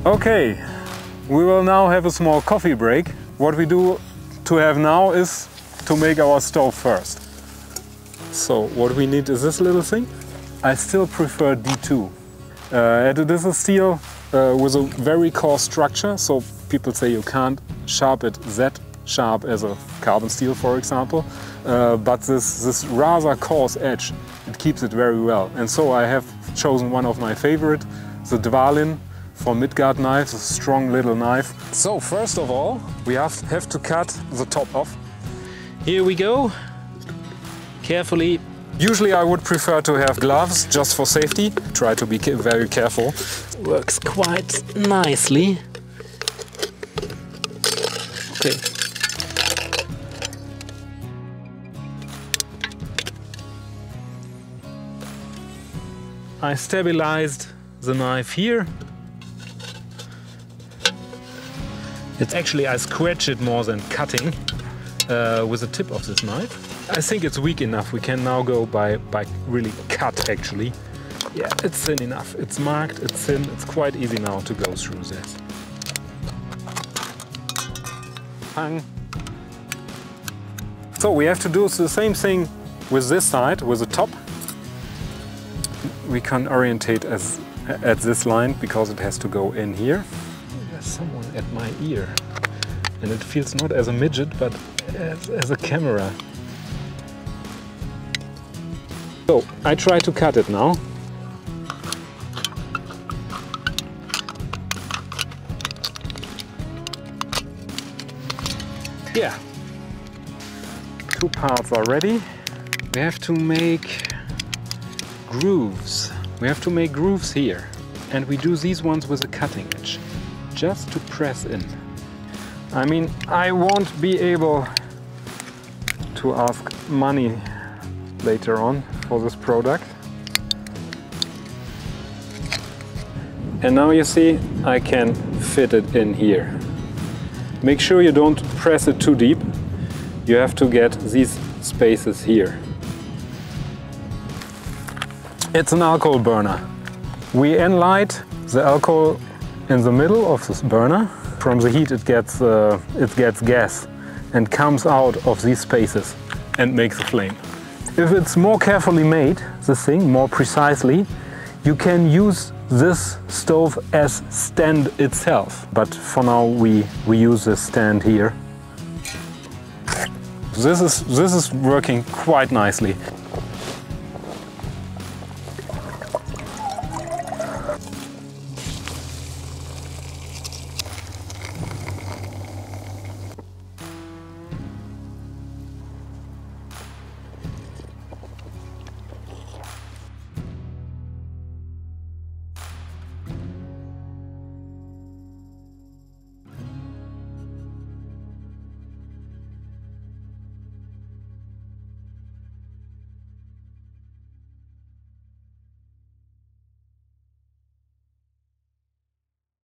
Okay, we will now have a small coffee break. What we do to have now is to make our stove first. So what we need is this little thing. I still prefer D2. It is a steel with a very coarse structure, so people say you can't sharp it that sharp as a carbon steel, for example. But this rather coarse edge, it keeps it very well. And so I have chosen one of my favorite, the Dvalin from Midgard knives, a strong little knife. So first of all, we have to cut the top off. Here we go. Carefully. Usually I would prefer to have gloves just for safety. Try to be very careful. Works quite nicely. Okay. I stabilized the knife here. It's actually, I scratch it more than cutting with the tip of this knife. I think it's weak enough. We can now go by really cut actually. Yeah, it's thin enough. It's marked, it's thin. It's quite easy now to go through this. Bang. So we have to do the same thing with this side, with the top. We can orientate at this line because it has to go in here. There's someone at my ear. And it feels not as a midget, but as a camera. So I try to cut it now. Yeah. 2 parts are ready. We have to make grooves. We have to make grooves here. And we do these ones with a cutting edge, just to press in. I mean, I won't be able to ask money later on for this product. And now you see, I can fit it in here. Make sure you don't press it too deep. You have to get these spaces here. It's an alcohol burner. We enlight the alcohol in the middle of this burner. From the heat it gets gas and comes out of these spaces and makes a flame. If it's more carefully made, this thing, more precisely, you can use this stove as stand itself. But for now we use this stand here. This is working quite nicely.